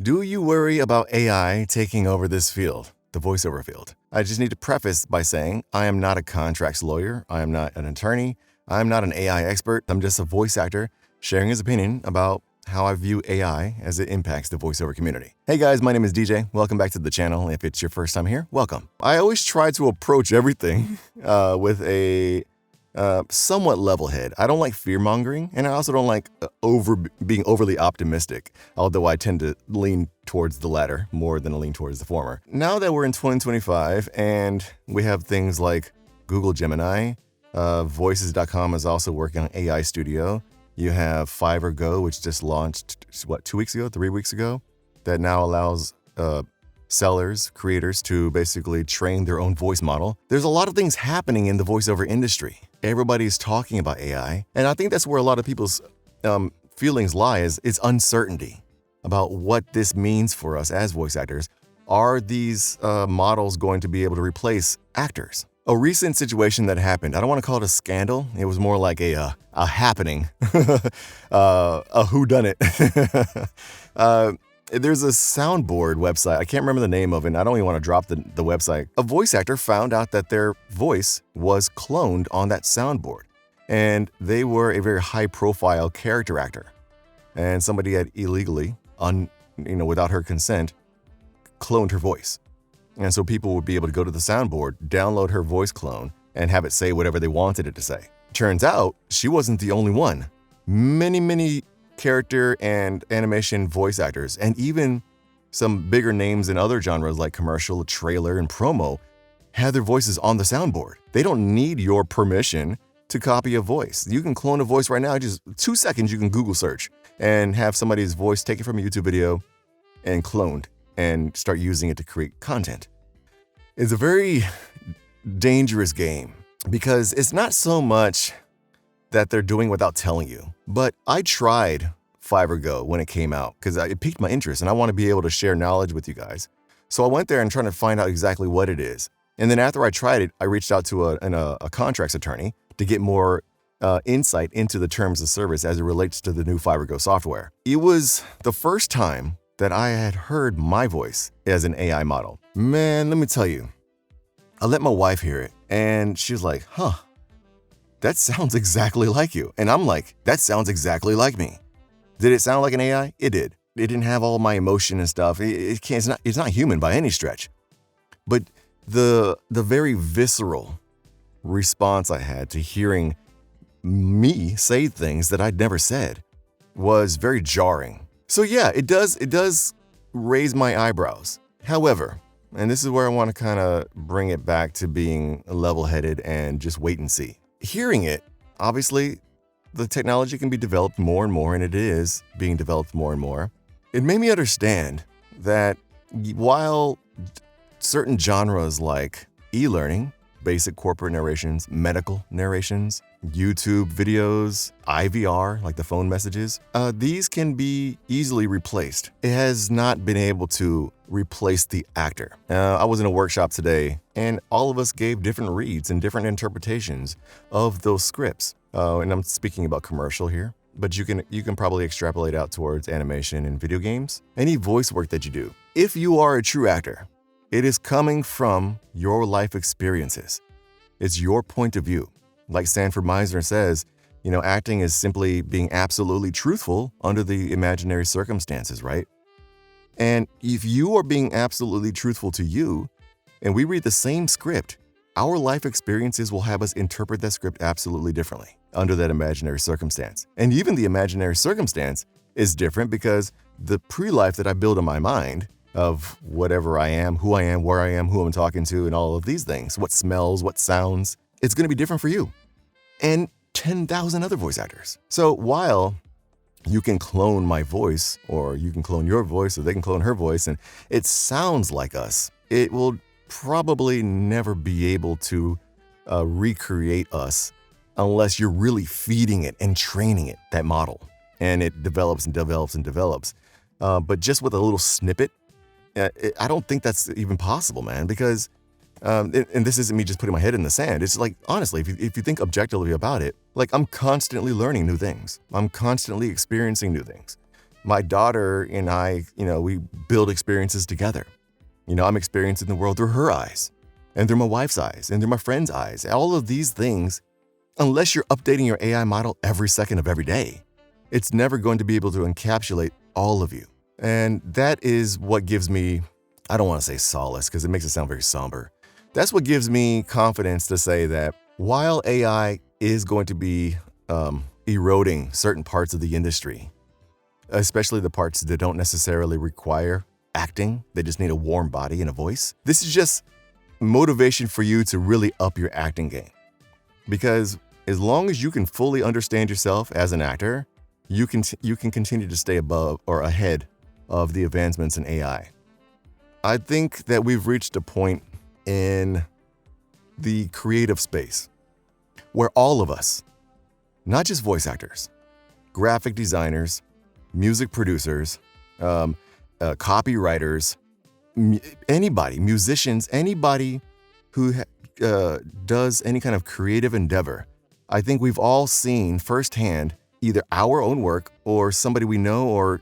Do you worry about AI taking over this field, the voiceover field? I just need to preface by saying I am not a contracts lawyer. I am not an attorney. I am not an AI expert. I'm just a voice actor sharing his opinion about how I view AI as it impacts the voiceover community. Hey guys, my name is DJ. Welcome back to the channel. If it's your first time here, welcome. I always try to approach everything with a somewhat level head. I don't like fear mongering, and I also don't like being overly optimistic, although I tend to lean towards the latter more than lean towards the former. Now that we're in 2025 and we have things like Google Gemini, Voices.com is also working on AI Studio. You have Fiverr Go, which just launched, 2 weeks ago, 3 weeks ago, that now allows sellers, creators to basically train their own voice model. There's a lot of things happening in the voiceover industry. Everybody's talking about AI, and I think that's where a lot of people's feelings lie is uncertainty about what this means for us as voice actors. Are these models going to be able to replace actors? A recent situation that happened, I don't want to call it a scandal. It was more like a happening, a whodunit. There's a soundboard website. I can't remember the name of it. I don't even want to drop the website. A voice actor found out that their voice was cloned on that soundboard, and they were a very high-profile character actor. And somebody had illegally, without her consent, cloned her voice. And so people would be able to go to the soundboard, download her voice clone, and have it say whatever they wanted it to say. Turns out she wasn't the only one. Many character and animation voice actors, and even some bigger names in other genres like commercial, trailer, and promo, have their voices on the soundboard. They don't need your permission to copy a voice. You can clone a voice right now. Just 2 seconds, you can Google search and have somebody's voice taken from a YouTube video and cloned and start using it to create content. It's a very dangerous game because it's not so much that they're doing without telling you. But I tried Fiverr Go when it came out because it piqued my interest and I want to be able to share knowledge with you guys. So I went there and trying to find out exactly what it is. And then after I tried it, I reached out to a contracts attorney to get more insight into the terms of service as it relates to the new Fiverr Go software. It was the first time that I had heard my voice as an AI model. Man, let me tell you, I let my wife hear it and she was like, huh, that sounds exactly like you. And I'm like, that sounds exactly like me. Did it sound like an AI? It did. It didn't have all my emotion and stuff. It's not human by any stretch. But the very visceral response I had to hearing me say things that I'd never said was very jarring. So yeah, it does raise my eyebrows. However, and this is where I want to kind of bring it back to being level-headed and just wait and see. Hearing it, obviously, the technology can be developed more and more, and it is being developed more and more. It made me understand that while certain genres like e-learning, basic corporate narrations, medical narrations, YouTube videos, IVR, like the phone messages, these can be easily replaced. It has not been able to replace the actor. I was in a workshop today, and all of us gave different reads and different interpretations of those scripts. And I'm speaking about commercial here, but you can probably extrapolate out towards animation and video games. Any voice work that you do, if you are a true actor, it is coming from your life experiences. It's your point of view. Like Sanford Meisner says, acting is simply being absolutely truthful under the imaginary circumstances, right? And if you are being absolutely truthful to you, and we read the same script, our life experiences will have us interpret that script absolutely differently under that imaginary circumstance. And even the imaginary circumstance is different because the pre-life that I build in my mind of whatever I am, who I am, where I am, who I'm talking to, and all of these things, what smells, what sounds, it's going to be different for you and 10,000 other voice actors. So while you can clone my voice, or you can clone your voice, or they can clone her voice, and it sounds like us, it will probably never be able to recreate us unless you're really feeding it and training it, that model. And it develops and develops and develops. But just with a little snippet, I don't think that's even possible, man, because, and this isn't me just putting my head in the sand. It's like, honestly, if you think objectively about it, like I'm constantly learning new things. I'm constantly experiencing new things. My daughter and I, we build experiences together. I'm experiencing the world through her eyes and through my wife's eyes and through my friend's eyes. All of these things, unless you're updating your AI model every second of every day, it's never going to be able to encapsulate all of you. And that is what gives me, I don't want to say solace because it makes it sound very somber. That's what gives me confidence to say that while AI is going to be eroding certain parts of the industry, especially the parts that don't necessarily require acting, they just need a warm body and a voice. This is just motivation for you to really up your acting game. Because as long as you can fully understand yourself as an actor, you can continue to stay above or ahead of the advancements in AI. I think that we've reached a point in the creative space where all of us, not just voice actors, graphic designers, music producers, copywriters, anybody, musicians, anybody who does any kind of creative endeavor, I think we've all seen firsthand either our own work or somebody we know, or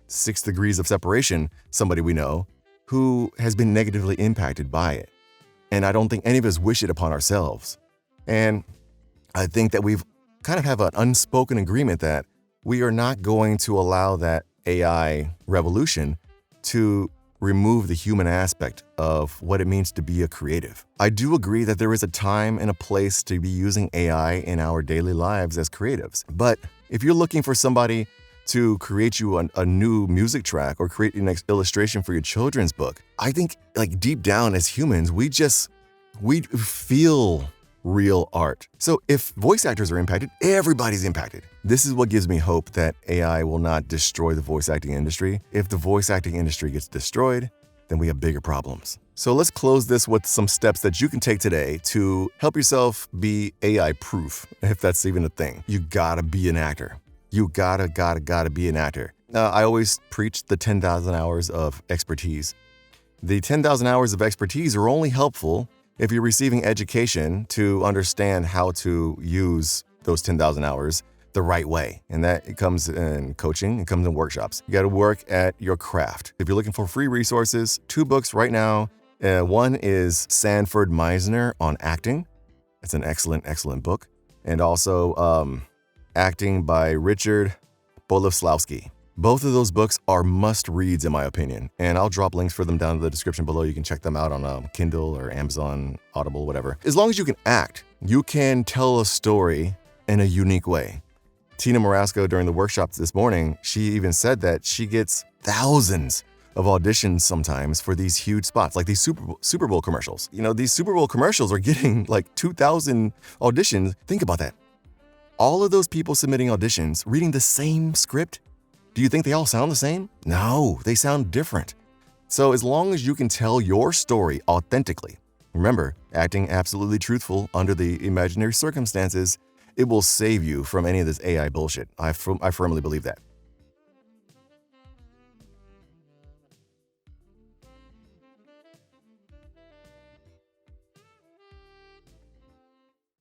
6 degrees of separation, somebody we know who has been negatively impacted by it. And I don't think any of us wish it upon ourselves. And I think that we've kind of have an unspoken agreement that we are not going to allow that AI revolution to remove the human aspect of what it means to be a creative. I do agree that there is a time and a place to be using AI in our daily lives as creatives. But if you're looking for somebody to create you a new music track or create your next illustration for your children's book, I think deep down as humans, we feel real art. So if voice actors are impacted, everybody's impacted. This is what gives me hope that AI will not destroy the voice acting industry. If the voice acting industry gets destroyed, then we have bigger problems. So let's close this with some steps that you can take today to help yourself be AI proof, if that's even a thing. You gotta be an actor. You gotta be an actor. I always preach the 10,000 hours of expertise. The 10,000 hours of expertise are only helpful if you're receiving education to understand how to use those 10,000 hours the right way. And that it comes in coaching, it comes in workshops. You got to work at your craft. If you're looking for free resources, 2 books right now. One is Sanford Meisner on acting. It's an excellent book. And also Acting by Richard Bolesławski. Both of those books are must-reads in my opinion, and I'll drop links for them down in the description below. You can check them out on Kindle or Amazon, Audible, whatever. As long as you can act, you can tell a story in a unique way. Tina Morasco, during the workshops this morning, she even said that she gets thousands of auditions sometimes for these huge spots, like these Super Bowl commercials. These Super Bowl commercials are getting like 2,000 auditions. Think about that. All of those people submitting auditions, reading the same script. Do you think they all sound the same? No, they sound different. So as long as you can tell your story authentically, remember, acting absolutely truthful under the imaginary circumstances, it will save you from any of this AI bullshit. I firmly believe that.